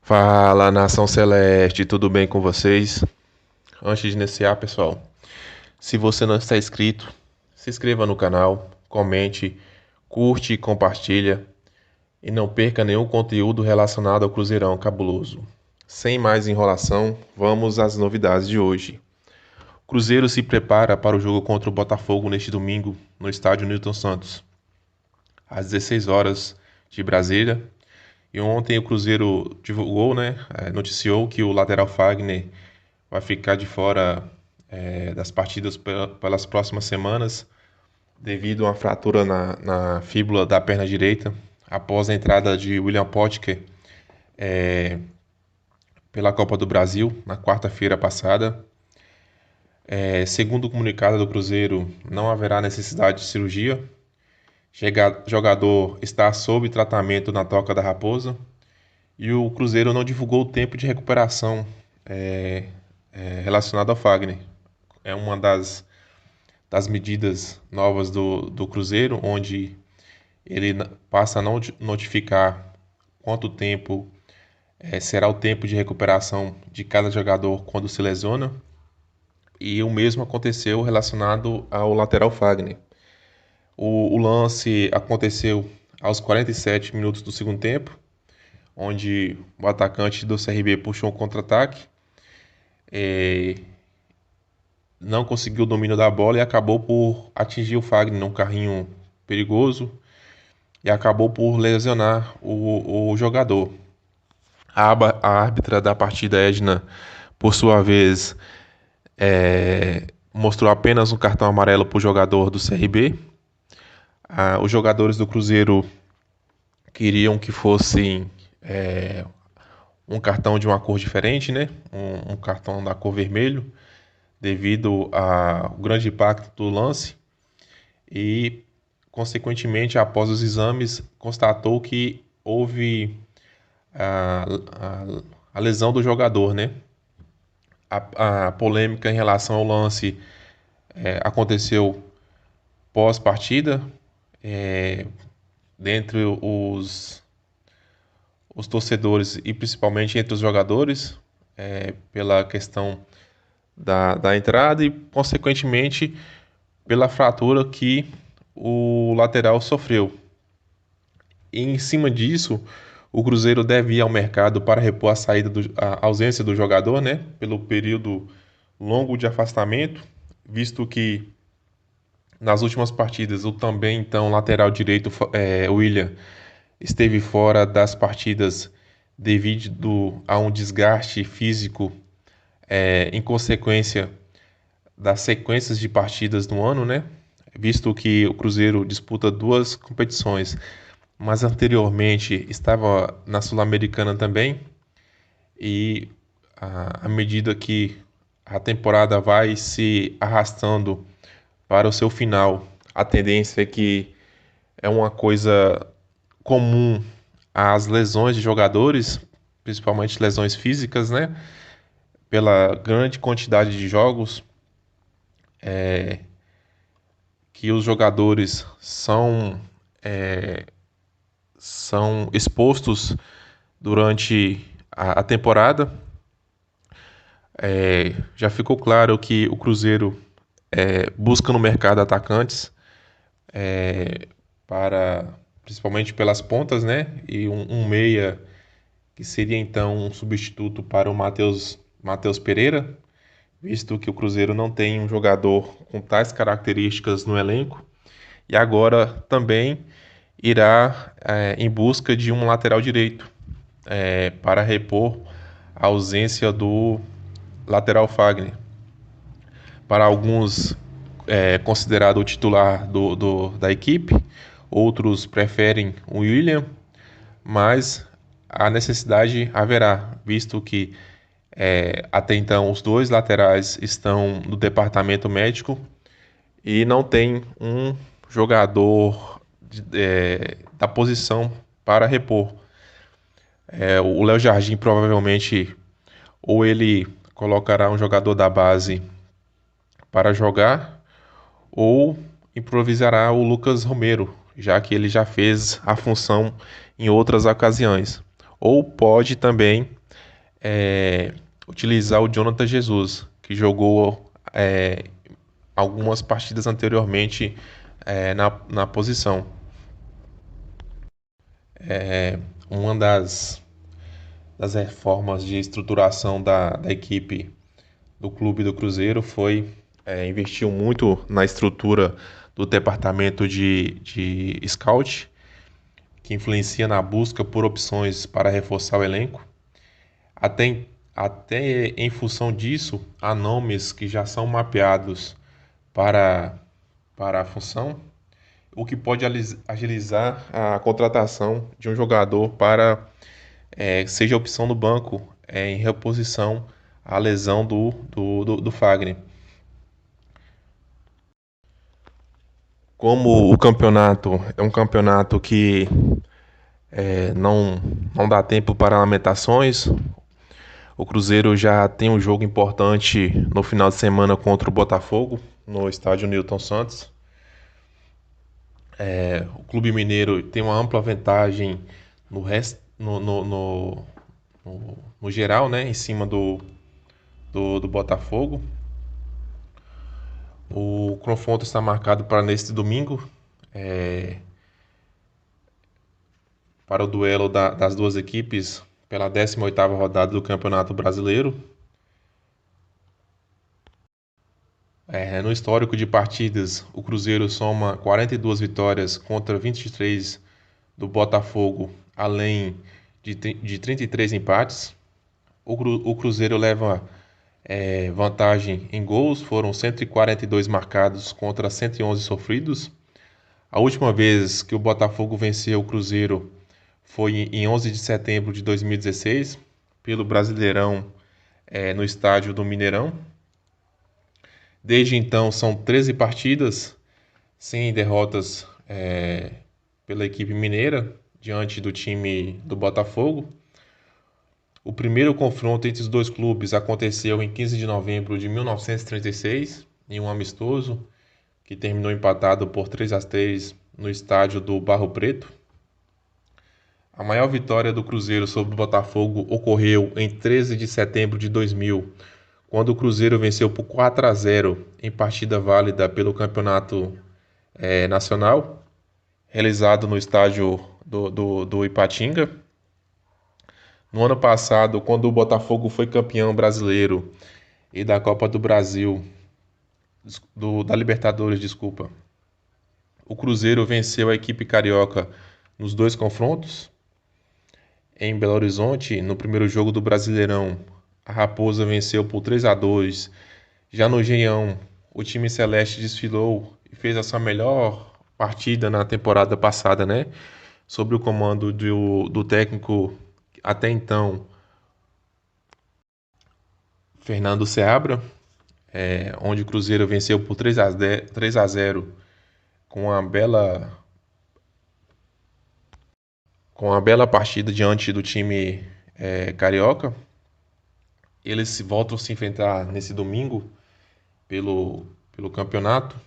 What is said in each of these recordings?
Fala, Nação Celeste, tudo bem com vocês? Antes de iniciar, pessoal, se você não está inscrito, se inscreva no canal, comente, curte e compartilha e não perca nenhum conteúdo relacionado ao Cruzeirão Cabuloso. Sem mais enrolação, vamos às novidades de hoje. O Cruzeiro se prepara para o jogo contra o Botafogo neste domingo no estádio Newton Santos, às 16 horas de Brasília. E ontem o Cruzeiro divulgou, noticiou que o lateral Fagner vai ficar de fora das partidas pelas próximas semanas, devido a uma fratura na fíbula da perna direita, após a entrada de William Potker pela Copa do Brasil, na quarta-feira passada. Segundo o comunicado do Cruzeiro, não haverá necessidade de cirurgia. Jogador está sob tratamento na Toca da Raposa. E o Cruzeiro não divulgou o tempo de recuperação relacionado ao Fagner. É uma das medidas novas do Cruzeiro, onde ele passa a não notificar quanto tempo será o tempo de recuperação de cada jogador quando se lesiona. E o mesmo aconteceu relacionado ao lateral Fagner. O lance aconteceu aos 47 minutos do segundo tempo, onde o atacante do CRB puxou um contra-ataque, não conseguiu o domínio da bola e acabou por atingir o Fagner num carrinho perigoso e acabou por lesionar o jogador. A árbitra da partida, Edna, por sua vez, mostrou apenas um cartão amarelo para o jogador do CRB. Os jogadores do Cruzeiro queriam que fosse um cartão de uma cor diferente, né? Um cartão da cor vermelho, devido ao grande impacto do lance e, consequentemente, após os exames, constatou que houve a lesão do jogador, né? A polêmica em relação ao lance aconteceu pós-partida, dentre os torcedores e principalmente entre os jogadores, pela questão da entrada e, consequentemente, pela fratura que o lateral sofreu. E, em cima disso, o Cruzeiro deve ir ao mercado para repor a ausência do jogador, né, pelo período longo de afastamento, visto que nas últimas partidas o também então lateral direito William esteve fora das partidas devido a um desgaste físico em consequência das sequências de partidas no ano, né? Visto que o Cruzeiro disputa duas competições, mas anteriormente estava na Sul-Americana também, e à medida que a temporada vai se arrastando para o seu final, a tendência é que é uma coisa comum às lesões de jogadores, principalmente lesões físicas, né? Pela grande quantidade de jogos que os jogadores são expostos durante a temporada. Já ficou claro que o Cruzeiro busca no mercado atacantes para principalmente pelas pontas, né? E um meia que seria então um substituto para o Matheus Pereira, visto que o Cruzeiro não tem um jogador com tais características no elenco. E agora também irá em busca de um lateral direito para repor a ausência do lateral Fagner. Para alguns considerado o titular da equipe, outros preferem o William, mas a necessidade haverá, visto que até então os dois laterais estão no departamento médico e não tem um jogador da posição para repor. O Léo Jardim provavelmente ou ele colocará um jogador da base para jogar ou improvisará o Lucas Romero, já que ele já fez a função em outras ocasiões. ou pode também utilizar o Jonathan Jesus, que jogou algumas partidas anteriormente na posição. Uma das reformas de estruturação da equipe do clube do Cruzeiro foi investiu muito na estrutura do departamento de scout, que influencia na busca por opções para reforçar o elenco. Até em função disso, há nomes que já são mapeados para, para a função, o que pode agilizar a contratação de um jogador para seja opção no banco em reposição à lesão do Fagner. Como o campeonato é um campeonato que não dá tempo para lamentações, o Cruzeiro já tem um jogo importante no final de semana contra o Botafogo, no estádio Newton Santos. O Clube Mineiro tem uma ampla vantagem no geral, né, em cima do Botafogo. O confronto está marcado para neste domingo, para o duelo das duas equipes pela 18ª rodada do Campeonato Brasileiro. No histórico de partidas, o Cruzeiro soma 42 vitórias contra 23 do Botafogo, além de 33 empates. O Cruzeiro leva vantagem em gols, foram 142 marcados contra 111 sofridos. A última vez que o Botafogo venceu o Cruzeiro foi em 11 de setembro de 2016, pelo Brasileirão, no estádio do Mineirão. Desde então, são 13 partidas, sem derrotas pela equipe mineira, diante do time do Botafogo. O primeiro confronto entre os dois clubes aconteceu em 15 de novembro de 1936, em um amistoso, que terminou empatado por 3-3 no estádio do Barro Preto. A maior vitória do Cruzeiro sobre o Botafogo ocorreu em 13 de setembro de 2000, quando o Cruzeiro venceu por 4-0 em partida válida pelo Campeonato Nacional, realizado no estádio do Ipatinga. No ano passado, quando o Botafogo foi campeão brasileiro e da Copa do Brasil, da Libertadores, desculpa, o Cruzeiro venceu a equipe carioca nos dois confrontos. Em Belo Horizonte, no primeiro jogo do Brasileirão, a Raposa venceu por 3-2. Já no Engenhão, o time celeste desfilou e fez a sua melhor partida na temporada passada, né? Sob o comando do técnico até então, Fernando Seabra, onde o Cruzeiro venceu por 3-0 com uma bela partida diante do time carioca. Eles voltam a se enfrentar nesse domingo pelo campeonato.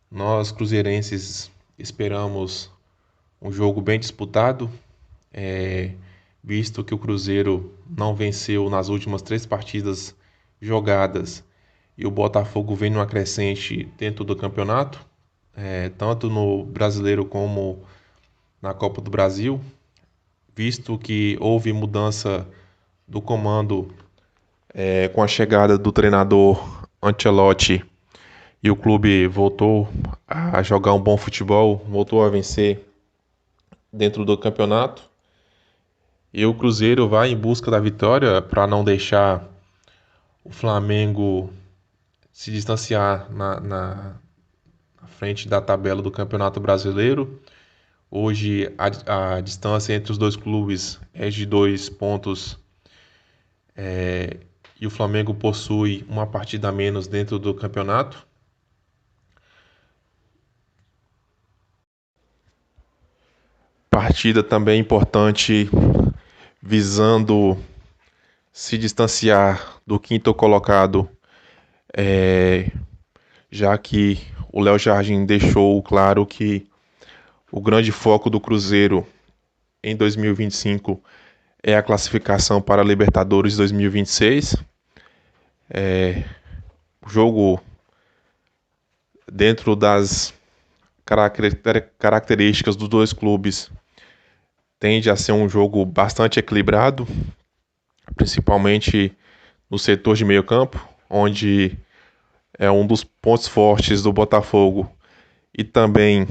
Nós, cruzeirenses, esperamos um jogo bem disputado, visto que o Cruzeiro não venceu nas últimas 3 partidas jogadas e o Botafogo vem numa crescente dentro do campeonato, tanto no Brasileiro como na Copa do Brasil, visto que houve mudança do comando com a chegada do treinador Ancelotti e o clube voltou a jogar um bom futebol, voltou a vencer dentro do campeonato. E o Cruzeiro vai em busca da vitória para não deixar o Flamengo se distanciar na frente da tabela do Campeonato Brasileiro. Hoje a distância entre os dois clubes é de 2 pontos e o Flamengo possui uma partida a menos dentro do campeonato. Partida também importante visando se distanciar do quinto colocado, já que o Léo Jardim deixou claro que o grande foco do Cruzeiro em 2025 é a classificação para a Libertadores 2026. O jogo, dentro das características dos dois clubes, tende a ser um jogo bastante equilibrado, principalmente no setor de meio campo, onde é um dos pontos fortes do Botafogo e também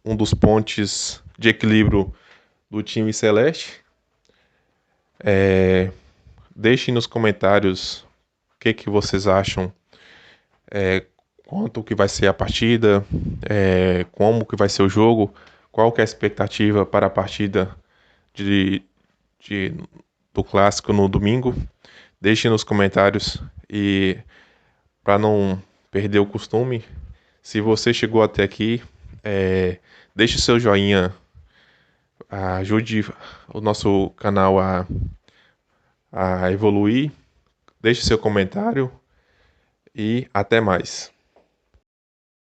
um dos pontos de equilíbrio do time celeste. Deixem nos comentários o que vocês acham, quanto que vai ser a partida, como que vai ser o jogo, qual que é a expectativa para a partida de, de- do clássico no domingo. Deixem nos comentários e, para não perder o costume, se você chegou até aqui, deixe o seu joinha, ajude o nosso canal a evoluir, deixe seu comentário e até mais.